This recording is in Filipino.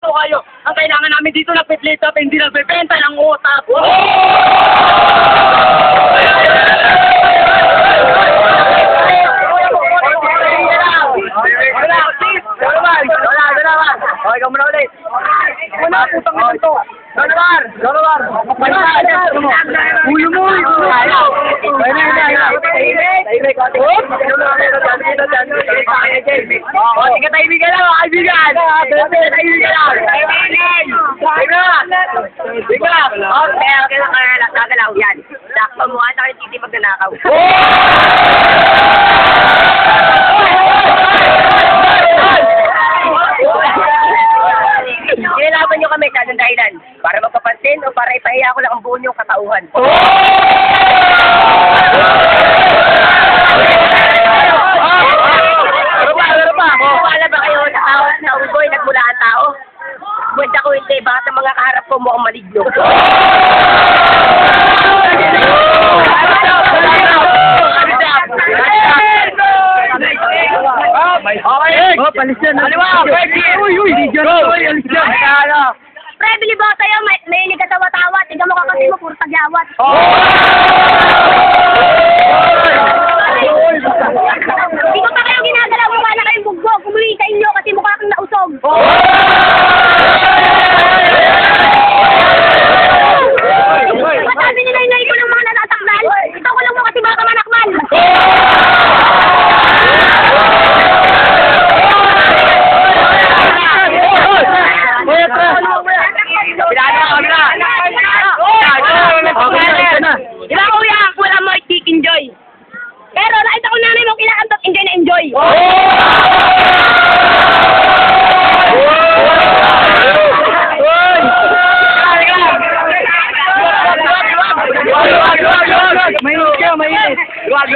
po kayo. Ang kailangan namin dito nagpe-plate up, hindi nagbebenta ng utak. Okay, ikaw muna ulit. Wala, putang ina ito. Donovan! Ulo mo! Sige, tahimik ka lang, kaibigan! Tahimik ka lang! Okay, gagalaw yan. Sakto mo, sa akin titi magnanakaw. Kinalaban nyo kami sa anong dahilan? Para magpapansin o para ipahiya ko lang ang buo nyong katauhan? Wala ba kayo sa tao na unggoy nagmula ang tao? Buwenta ko hindi, bakit ang mga kaharap ko mukhang maligno? Oh, palis yan. Aliwa! Uy, alis yan. Pre, bilib ako sa'yo, may inig ka sa watawat. Ikaw mo kasi mo, puro tagyawat. Hindi ko pa kayo ginagalaw, mukha na kayong bugbog. Umuwi sa inyo kasi mukha kang nausog. Matabi nila yung ko ng mga natataklan. Ito ko lang mo kasi baka manakman. Ilang kuya, wala mo enjoy. Pero nakita ko nanay mo kinakantot, enjoy na enjoy. Mainit ka, mainit. Luwag.